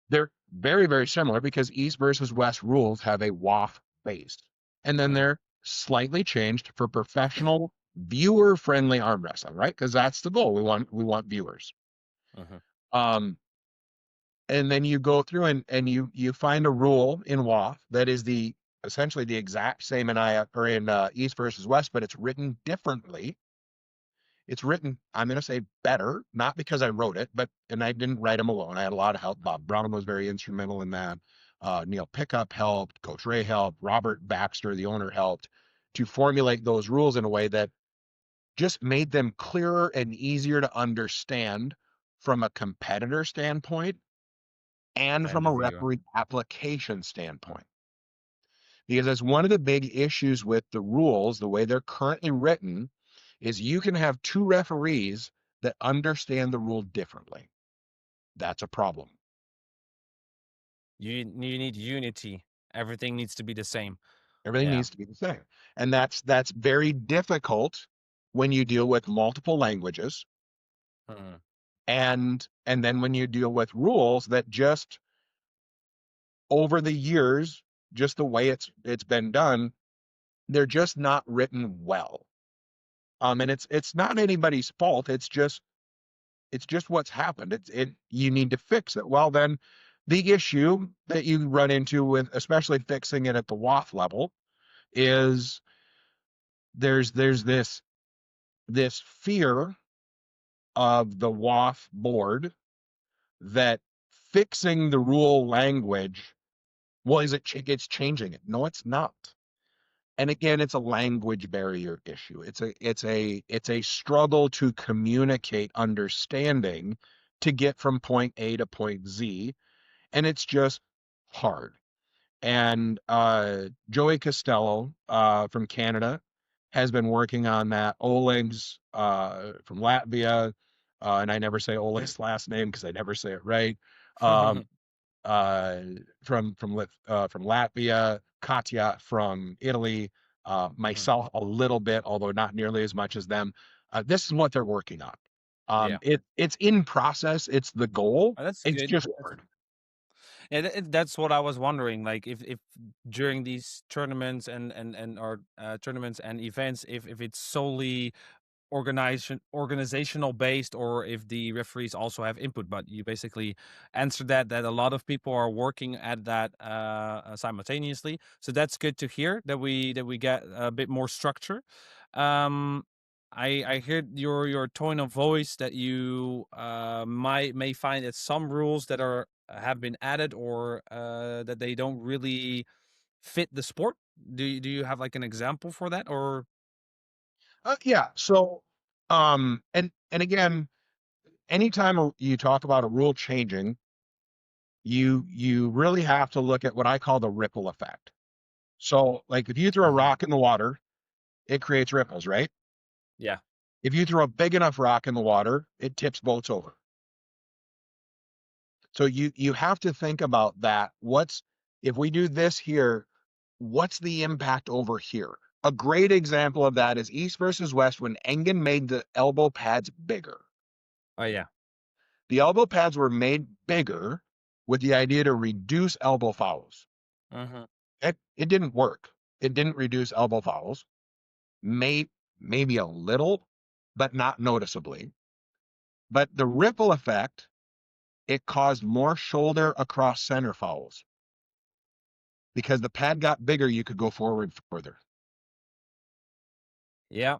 they're very, very similar because East versus West rules have a WAF base. And then Mhm. they're slightly changed for professional, viewer-friendly arm wrestling, right? Because that's the goal. We want viewers. Mhm. Um, and then you go through and you find a rule in WAF that is the essentially the exact same in East versus West, but it's written differently. It's written, I'm going to say better, not because I wrote it, but, and I didn't write them alone. I had a lot of help. Bob Brown was very instrumental in that. Neil Pickup helped, Coach Ray helped, Robert Baxter, the owner, helped to formulate those rules in a way that just made them clearer and easier to understand from a competitor standpoint and And from the a viewer. referee application standpoint. Because that's one of the big issues with the rules, the way they're currently written, is you can have two referees that understand the rule differently. That's a problem. You need unity. Everything needs to be the same. Everything Yeah. needs to be the same. And that's very difficult when you deal with multiple languages Mhm. and then when you deal with rules that just over the years, just the way it's been done, they're just not written well. And it's not anybody's fault. It's just what's happened. It you need to fix it. Well, then the issue that you run into with especially fixing it at the WAF level is there's this fear of the WAF board that fixing the rule language, well, it's changing it. No, it's not. And again, it's a language barrier issue. It's a struggle to communicate understanding to get from point A to point Z, and it's just hard. And Joey Costello from Canada has been working on that. Oleg's from Latvia, and I never say Oleg's last name because I never say it right. Um, uh, from Latvia, Katya from Italy, Mhm. myself a little bit, although not nearly as much as them. This is what they're working on. Yeah. It's in process. It's the goal. Oh, that's It's good. just That's hard. yeah, that's what I was wondering. Like, if during these tournaments and or tournaments and events, if it's solely organizational based or if the referees also have input, but you basically answered that a lot of people are working at that simultaneously, so that's good to hear that we get a bit more structure. I heard your tone of voice that you may find that some rules that are have been added or that they don't really fit the sport. Do you have like an example for that or Yeah. So, and again, anytime you talk about a rule changing, you really have to look at what I call the ripple effect. So, like if you throw a Mhm. rock in the water, it creates ripples, right? Yeah. If you throw a big enough rock in the water, it tips boats over. So you have to think about that. What's if we do this here, what's the impact over here? A great example of that is East versus West when Engen made the elbow pads bigger. Oh yeah. The elbow pads were made bigger with the idea to reduce elbow fouls. Mhm. It didn't work. It didn't reduce elbow fouls. May, maybe a little, but not noticeably. But the ripple effect, it caused more shoulder across center fouls because the pad got bigger, you could go forward further. Yeah.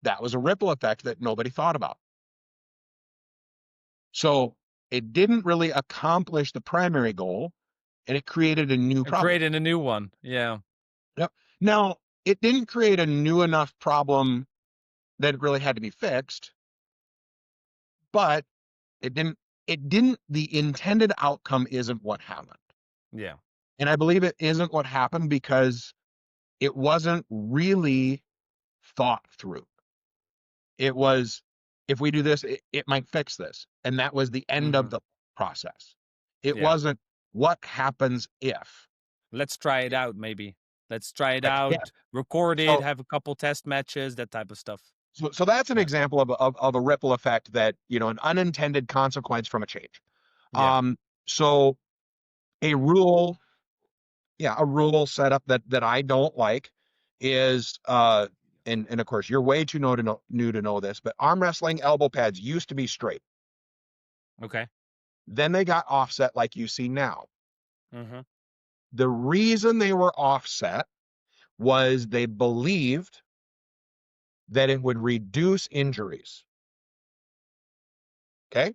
That was a ripple effect that nobody thought about. So it didn't really accomplish the primary goal and it created a new And problem. creating a new one. Yeah. Yep. Now, it didn't create a new enough problem that really had to be fixed, but it didn't, the intended outcome isn't what happened. Yeah. And I believe it isn't what happened because it wasn't really thought through. It was, if we do this, it might fix this. And that was the end of Hmm. the process. It Yeah. wasn't what happens if. Let's try it out, maybe. Let's try it Yeah. out, record it, So, have a couple test matches, that type of stuff. so that's an Yeah. example of a ripple effect that, an unintended consequence from a change. Yeah. So a rule, yeah, a rule setup that I don't like is, and of course you're way too new to know this, but arm wrestling elbow pads used to be straight. Okay. Then they got offset like you see now. Hmm. The reason they were offset was they believed that it would reduce injuries. Okay?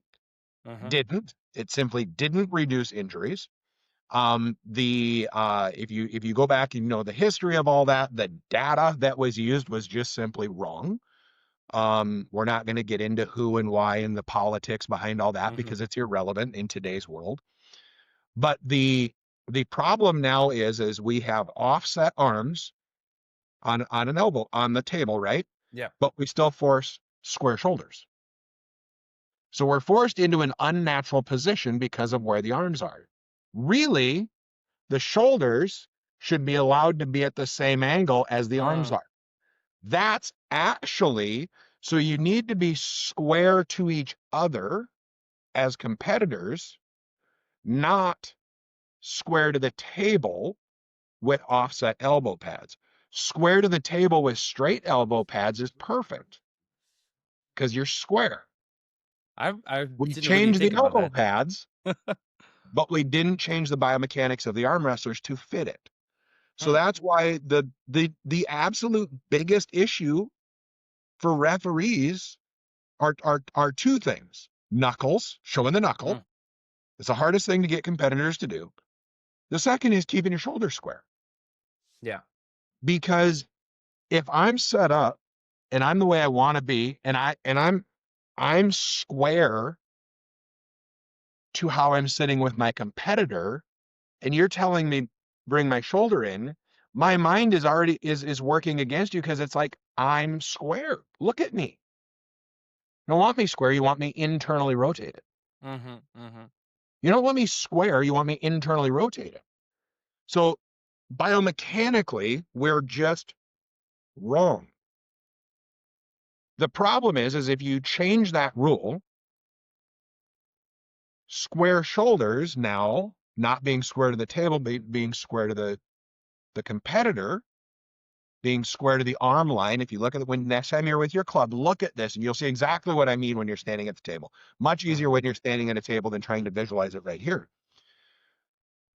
Hmm. Didn't. It simply didn't reduce injuries. The if you go back and you know the history of all that, the data that was used was just simply wrong. We're not going to get into who and why and the politics behind all that Hmm. because it's irrelevant in today's world. But the problem now is we have offset arms on an elbow on the table, right? Yeah. But we still force square shoulders. So we're forced into an unnatural position because of where the arms are. Really, the shoulders should be allowed to be at the same angle as the arms Mm. are. That's actually, so you need to be square to each other as competitors, not square to the table with offset elbow pads. Square to the table with straight elbow pads is perfect because you're square. I We didn't really changed the think about elbow that. pads, but we didn't change the biomechanics of the arm wrestlers to fit it. So Hmm. that's why the absolute biggest issue for referees are two things. Knuckles, showing the knuckle. Mm. It's the hardest thing to get competitors to do. The second is keeping your shoulders square. Yeah. Because if I'm set up and I'm the way I want to be and I'm square to how I'm sitting with my competitor and you're telling me bring my shoulder in, my mind is already is working against you because it's like I'm square. Look at me. You don't want me square, you want me internally rotated. Hmm. Hmm. You don't want me square, you want me internally rotated. So biomechanically, we're just wrong. The problem is if you change that rule, square shoulders now not being square to the table, being square to the competitor, being square to the arm line. If you look at it when next time you're with your club, look at this and you'll see exactly what I mean when you're standing at the table. Much easier Hmm. when you're standing at a table than trying to visualize it right here.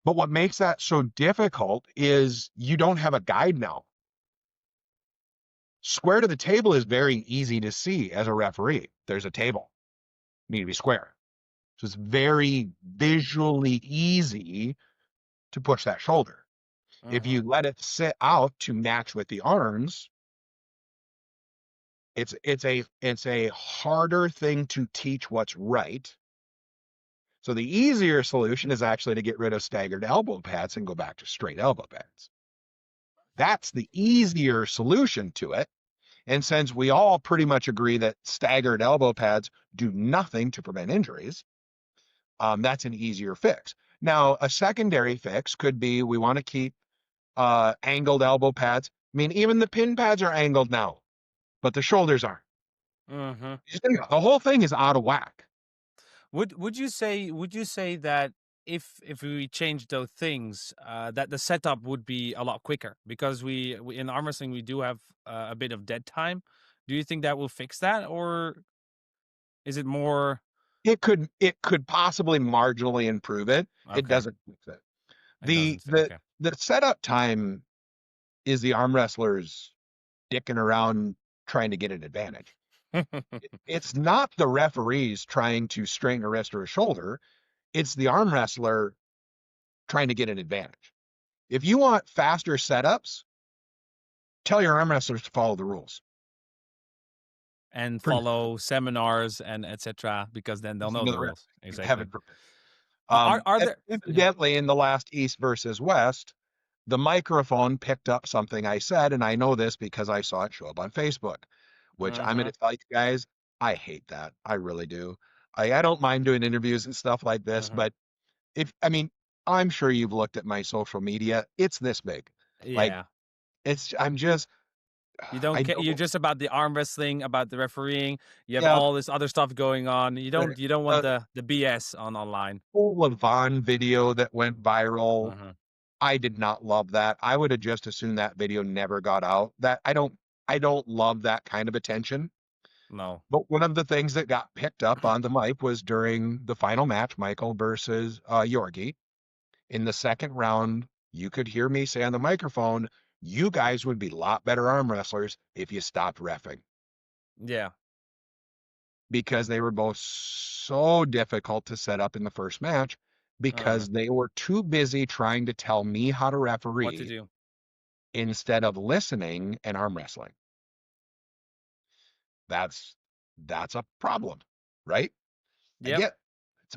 But what makes that so difficult is you don't have a guide now. Square to the table is very easy to see as a referee. There's a table, you need to be square. So it's very visually easy to push that shoulder. If Hmm. you let it sit out to match with the arms, it's a harder thing to teach what's right. So the easier solution is actually to get rid of staggered elbow pads and go back to straight elbow pads. That's the easier solution to it. And since we all pretty much agree that staggered elbow pads do nothing to prevent injuries, that's an easier fix. Now, a secondary fix could be we want to keep angled elbow pads. I mean, even the pin pads are angled now, but the shoulders aren't. Hmm. The whole thing is out of whack. Would you say that if we change those things, that the setup would be a lot quicker because we in arm wrestling we do have a bit of dead time. Do you think that will fix that, or is it more? It could possibly marginally improve it. It Okay, doesn't fix it. it The doesn't. the Okay. the setup time is the arm wrestlers dicking around trying to get an advantage. It's not the referees trying to strain a wrist or a shoulder. It's the arm wrestler trying to get an advantage. If you want faster setups, tell your arm wrestlers to follow the rules. and Pretty follow seminars and etc. because then they'll know into the the ref. rules exactly. Heaven forbid. Are And there? Yeah. incidentally, in the last East versus West, the microphone picked up something I said, and I know this because I saw it show up on Facebook, which I'm going Mm-hmm. to tell you guys, I hate that. I really do. I don't mind doing interviews and stuff like this, Mm-hmm. but I mean, I'm sure you've looked at my social media. It's this big. Like, Yeah. I'm just, You don't I care. You're don't, just about the arm wrestling, about the refereeing. You have yeah, all this other stuff going on. You the, don't. You don't want the the BS on online. whole Levon video that went viral. Mm-hmm. I did not love that. I would have just assumed that video never got out. That I don't love that kind of attention. No. But one of the things that got picked up on the mic was during the final match, Michael versus Yorgi. In the second round, you could hear me say on the microphone, "You guys would be a lot better arm wrestlers if you stopped reffing," Yeah. because they were both so difficult to set up in the first match Uh-huh. because they were too busy trying to tell me how to What to referee do? instead of listening and arm wrestling. That's that's a problem, right? I Yep. get it's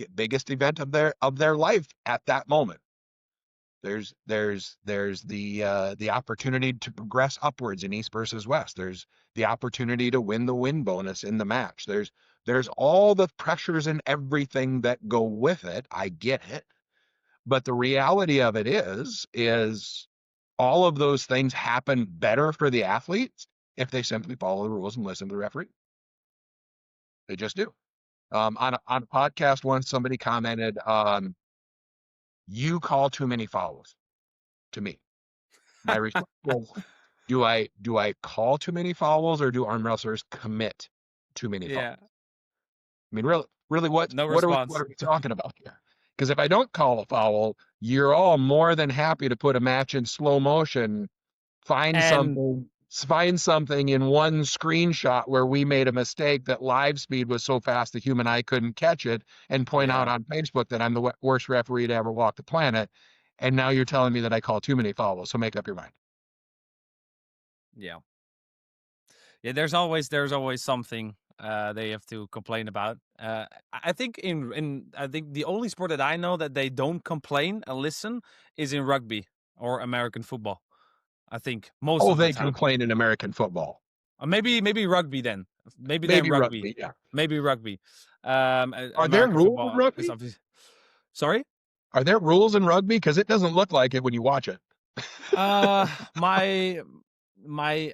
a biggest event of their life at that moment. There's the opportunity to progress upwards in East versus West. There's the opportunity to win the win bonus in the match. There's all the pressures and everything that go with it. I get it. But the reality of it is all of those things happen better for the athletes if they simply follow the rules and listen to the referee. They just do. On a podcast once, somebody commented, "You call too many fouls to me." My response was, "Do I call too many fouls, or do arm wrestlers commit too many fouls?" Yeah. I mean, really, what No what response. are we talking about here? Because if I don't call a foul, you're all more than happy to put a match in slow motion, And find something in one screenshot where we made a mistake that live speed was so fast the human eye couldn't catch it, and point out yeah. on Facebook that I'm the worst referee to ever walk the planet. And now you're telling me that I call too many fouls. So make up your mind. Yeah. Yeah. There's always something they have to complain about. I think I think the only sport that I know that they don't complain and listen is in rugby or American football. I think most Oh, of the they time. complain in American football. Maybe rugby then. Maybe then Maybe rugby. rugby. Yeah. Maybe rugby. Are there American rules in football is rugby? obviously. Sorry. Are there rules in rugby? Because it doesn't look like it when you watch it. Uh, my my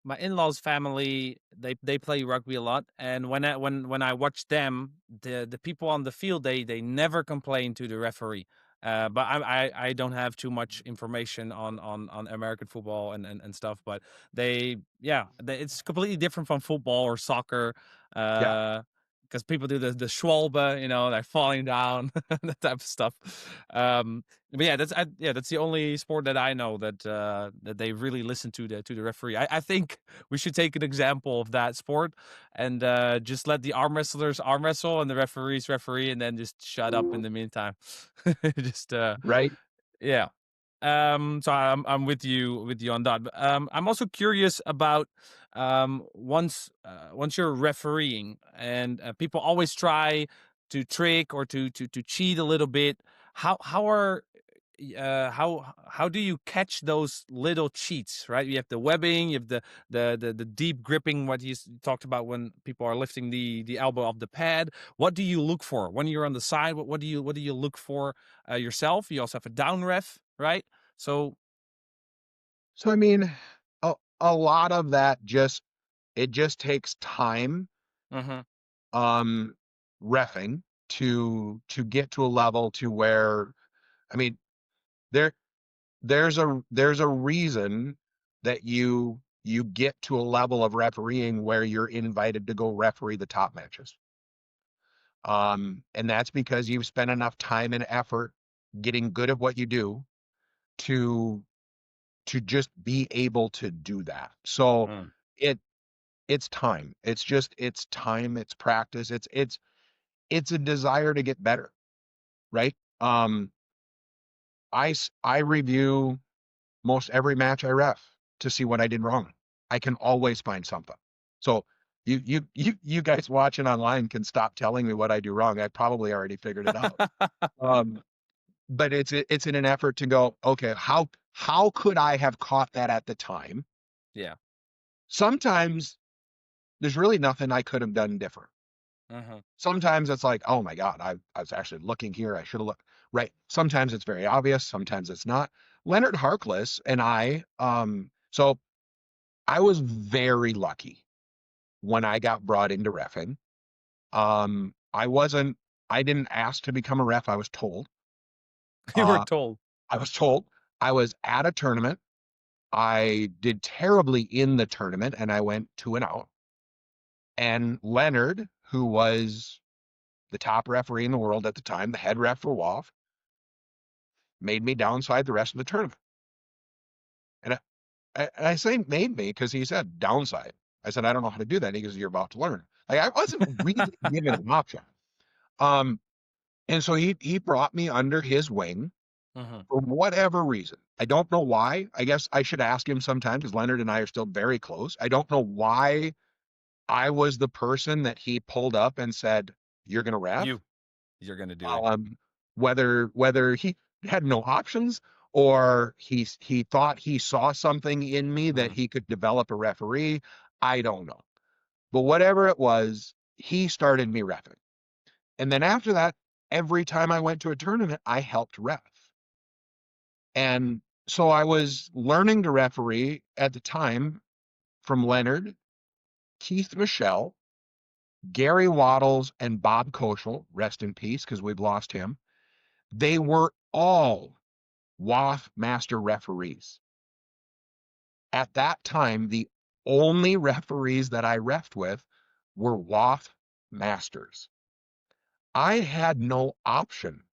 my in-laws family they play rugby a lot, and when I watch them, the people on the field they never complain to the referee. But I don't have too much information on American football and stuff, but it's completely different from football or soccer. Yeah. Uh, because people do the schwalbe, they're falling down, that type of stuff. But that's the only sport that I know that they really listen to the referee. I think we should take an example of that sport and just let the arm wrestlers arm wrestle and the referees referee, and then just shut up in the meantime. just Right. yeah. So I'm with you on that. But, I'm also curious about once you're refereeing and people always try to trick or to cheat a little bit. How do you catch those little cheats, right? You have the webbing, you have the deep gripping, what you talked about when people are lifting the elbow off the pad. What do you look for when you're on the side? What do you look for yourself? You also have a down ref, right? So So I mean, a lot of that just takes time, mhm, um, reffing to get to a level to where, I mean, there there's a reason that you get to a level of refereeing where you're invited to go referee the top matches. And that's because you've spent enough time and effort getting good at what you do to just be able to do that. So mm, it it's time. It's time, it's practice, it's a desire to get better, right? I review most every match I ref to see what I did wrong. I can always find something. So you guys watching online can stop telling me what I do wrong. I probably already figured it out. Um, but it's in an effort to go, okay, how could I have caught that at the time? Yeah. Sometimes there's really nothing I could have done different. Uh-huh. Sometimes it's like, oh my God, I was actually looking here. I should have looked right. Sometimes it's very obvious. Sometimes it's not. Leonard Harkless and so I was very lucky when I got brought into reffing. I wasn't, I didn't ask to become a ref. I was told. You were Uh, told. I was told I was at a tournament. I did terribly in the tournament and I went 2-0. And Leonard, who was the top referee in the world at the time, the head ref for WAF, made me downside the rest of the tournament. And I say made me because he said downside. I said, I don't know how to do that. And he goes, you're about to learn. Like I wasn't really given an option. Um, and so he brought me under his wing Uh-huh. for whatever reason. I don't know why. I guess I should ask him sometime because Leonard and I are still very close. I don't know why I was the person that he pulled up and said, you're gonna ref. You're gonna do it. Um, whether he had no options or he thought he saw something in me that Uh-huh. he could develop a referee, I don't know. But whatever it was, he started me refing. And then after that, every time I went to a tournament, I helped ref. And so I was learning to referee at the time from Leonard, Keith Michelle, Gary Waddles, and Bob Koschel, rest in peace, because we've lost him. They were all WAF master referees. At that time, the only referees that I refed with were WAF masters. I had no option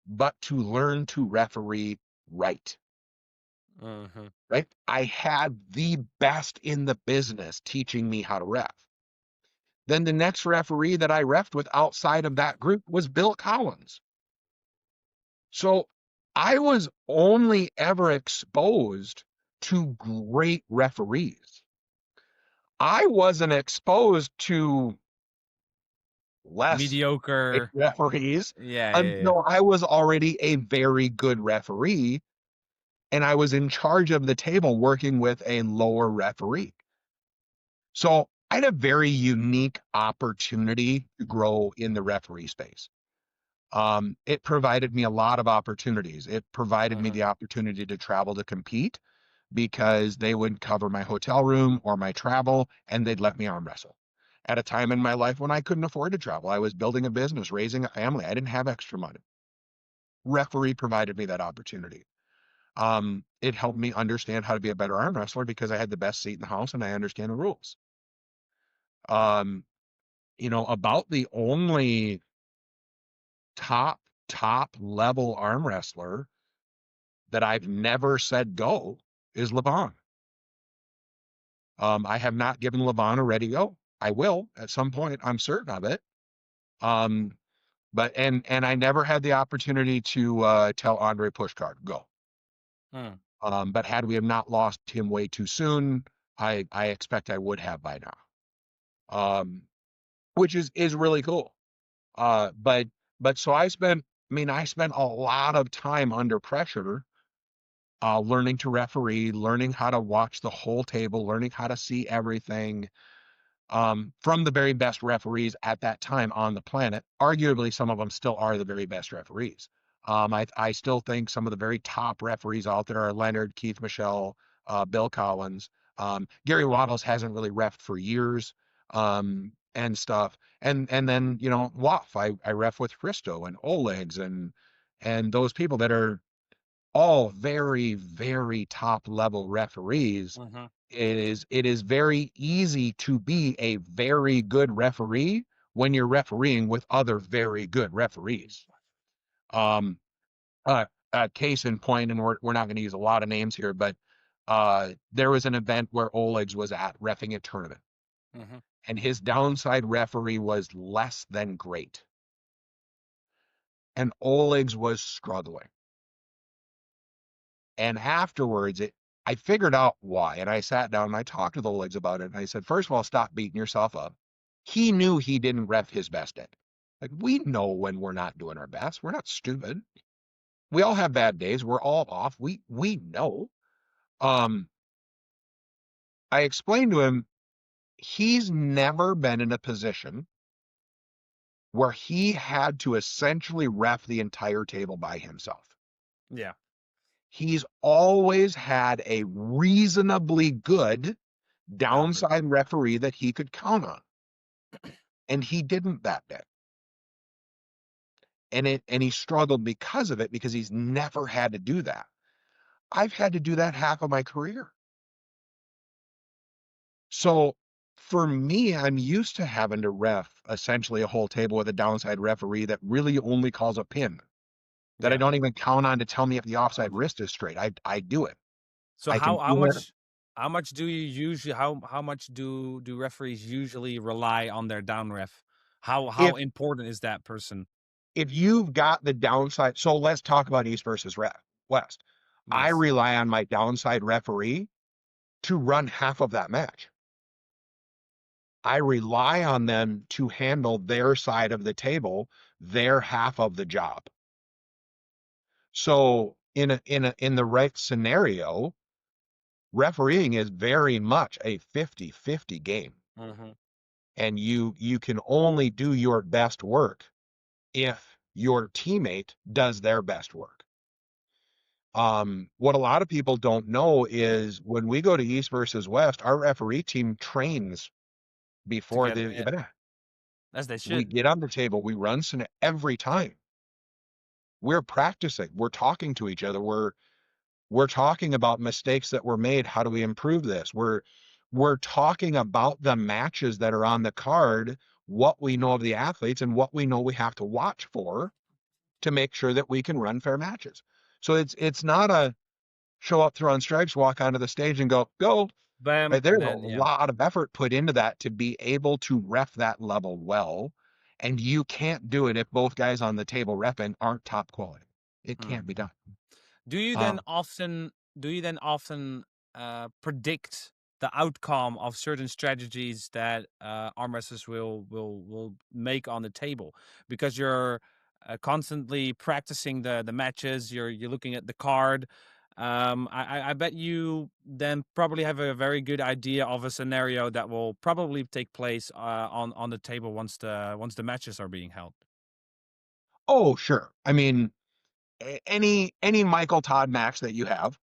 but to learn to referee right. Uh-huh. Right? I had the best in the business teaching me how to ref. Then the next referee that I refed with outside of that group was Bill Collins. So I was only ever exposed to great referees. I wasn't exposed to less great Mediocre. referees Yeah, yeah, yeah. until I was already a very good referee and I was in charge of the table working with a lower referee. So I had a very unique opportunity to grow in the referee space. It provided me a lot of opportunities. It provided me Uh-huh. the opportunity to travel to compete because they would cover my hotel room or my travel and they'd let me arm wrestle. At a time in my life when I couldn't afford to travel, I was building a business, raising a family. I didn't have extra money. Referee provided me that opportunity. It helped me understand how to be a better arm wrestler because I had the best seat in the house and I understand the rules. Um, about the only top, top level arm wrestler that I've never said go is Levon. I have not given Levon a ready go. I will at some point. I'm certain of it. Um, but I never had the opportunity to tell Andre Pushkart go. Uh-huh. But had we have not lost him way too soon, I expect I would have by now. Which is really cool. But so I spent a lot of time under pressure, learning to referee, learning how to watch the whole table, learning how to see everything, from the very best referees at that time on the planet. Arguably, some of them still are the very best referees. I still think some of the very top referees out there are Leonard, Keith Michelle, Bill Collins. Gary Waddles hasn't really refed for years, and stuff. And then WAF. I ref with Christo and Olegs and those people that are all very, very top level referees. Uh-huh. It is very easy to be a very good referee when you're refereeing with other very good referees. Um, Case in point, and we're not going to use a lot of names here, but there was an event where Olegs was at refing a tournament, Uh-huh. and his downside referee was less than great, and Olegs was struggling. And afterwards, I figured out why. And I sat down and I talked to the legs about it. And I said, first of all, stop beating yourself up. He knew he didn't ref his best day. Like, we know when we're not doing our best. We're not stupid. We all have bad days. We're all off. We know. Um, I explained to him he's never been in a position where he had to essentially ref the entire table by himself. Yeah. He's always had a reasonably good Downward. downside referee that he could count on. And he didn't that day. And he struggled because of it, because he's never had to do that. I've had to do that half of my career. So for me, I'm used to having to ref essentially a whole table with a downside referee that really only calls a pin, that I Yeah. don't even count on to tell me if the offside wrist is straight. I do it. So I can how do it. much do you usually how much do referees usually rely on their down ref? How If important is that person? if you've got the downside, so let's talk about East versus West. I Yes. rely on my downside referee to run half of that match. I rely on them to handle their side of the table, their half of the job. So in the right scenario, refereeing is very much a 50-50 game. Hmm. And you can only do your best work if your teammate does their best work. What a lot of people don't know is when we go to East versus West, our referee team trains before Together, the event. as they We should. get on the table, we run every time. We're practicing, we're talking to each other, we're talking about mistakes that were made. How do we improve this? We're talking about the matches that are on the card, what we know of the athletes and what we know we have to watch for to make sure that we can run fair matches. So it's not a show up, throw on stripes, walk onto the stage and go. Bam, Right? and There's a then yeah. lot of effort put into that to be able to ref that level well. And you can't do it if both guys on the table repping aren't top quality. It can't be Mhm. done. Do you then Um, often predict the outcome of certain strategies that arm wrestlers will make on the table because you're constantly practicing the matches. You're looking at the card. I bet you then probably have a very good idea of a scenario that will probably take place on the table once the matches are being held. oh, sure. I mean, any Michael Todd match that you have,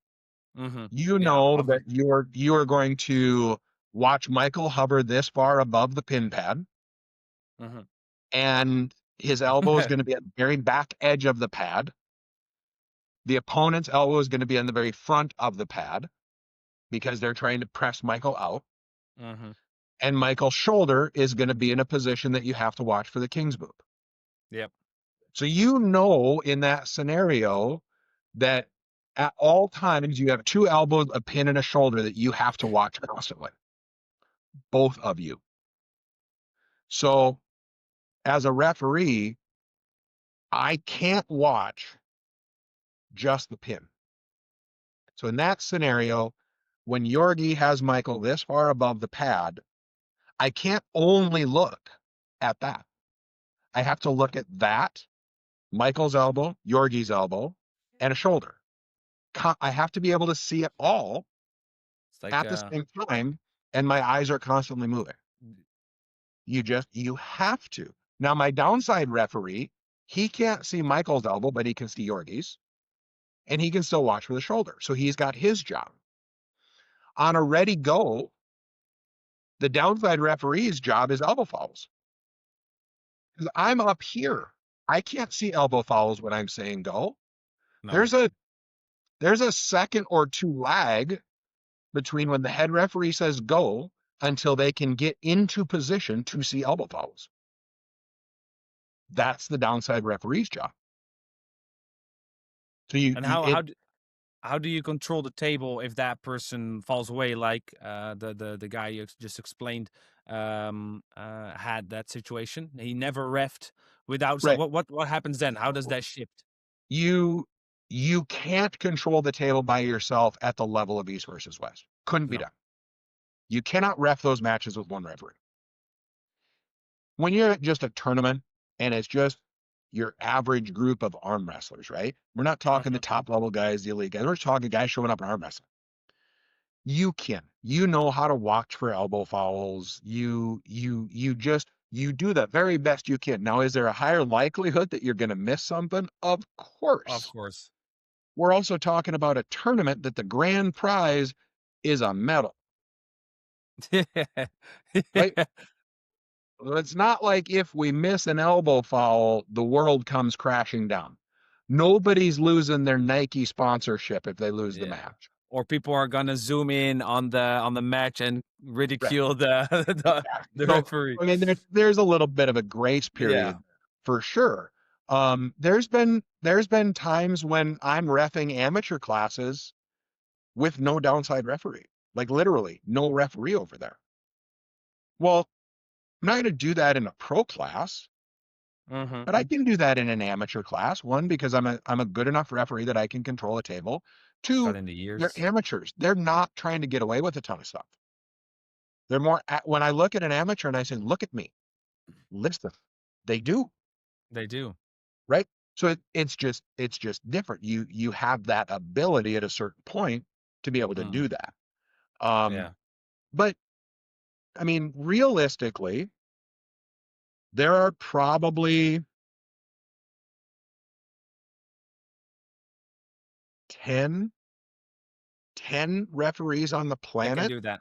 Hmm. you Yeah. know that you are going to watch Michael hover this far above the pin pad, Hmm. and his elbow is going to be at the very back edge of the pad. The opponent's elbow is going to be on the very front of the pad because they're trying to press Michael out. Hmm. And Michael's shoulder is going to be in a position that you have to watch for the King's move. Yep. So you know in that scenario that at all times you have two elbows, a pin, and a shoulder that you have to watch constantly, both of you. So as a referee, I can't watch just the pin. So in that scenario, when Yorgi has Michael this far above the pad, I can't only look at that. I have to look at that, Michael's elbow, Yorgi's elbow, and a shoulder. I have to be able to see it all It's like at the same time, and my eyes are constantly moving. You have to. Now, my downside referee, he can't see Michael's elbow, but he can see Yorgi's, and he can still watch for the shoulder. So he's got his job. On a ready go, the downside referee's job is elbow fouls. Because I'm up here. I can't see elbow fouls when I'm saying go. no. There's a there's a second or two lag between when the head referee says go until they can get into position to see elbow fouls. That's the downside referee's job. So And you it how do you control the table if that person falls away like the guy you just explained had that situation? He never refed without right. what happens then? How does that shift? You You can't control the table by yourself at the level of East versus West. Couldn't be No. done. You cannot ref those matches with one referee. When you're at just a tournament and it's just your average group of arm wrestlers, right? We're not talking the Mhm. top level guys, the elite guys. We're talking guys showing up in arm wrestling. You know how to watch for elbow fouls. You do the very best you can. Now, is there a higher likelihood that you're going to miss something? Of Of course. course. We're also talking about a tournament that the grand prize is a medal, right? It's not like if we miss an elbow foul, the world comes crashing down. Nobody's losing their Nike sponsorship if they lose the Yeah. match. Or people are gonna zoom in on the match and Right. ridicule the Exactly. the So, referee. I mean, there's a little bit of a grace Yeah. period for sure. There's been times when I'm reffing amateur classes with no downside referee, like literally no referee over there. Well, I'm not going to do that in a pro class, Mm-hmm. but I can do that in an amateur class. One, because I'm a good enough referee that I can control a table. Got Two, in the they're years. amateurs. They're not trying to get away with a ton of stuff. They're more when I look at an amateur and I say, "Look at me, listen," they do, They do. right? So it's just different. You have that ability at a certain point to be able to Mm. do that. Um, Yeah. but I mean, realistically, there are probably 10 10 referees on the That can planet do that.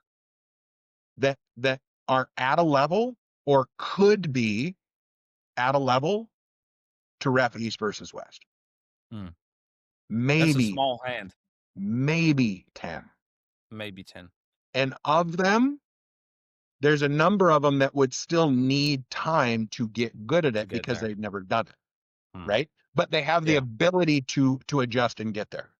that are at a level or could be at a level to ref East versus West. Mm. That's a Maybe, small hand. maybe 10. Maybe 10 And of them, there's a number of them that would still need time to get good at to it get because there. they've never done it, Mm. right? But they have the Yeah. ability to adjust and get there.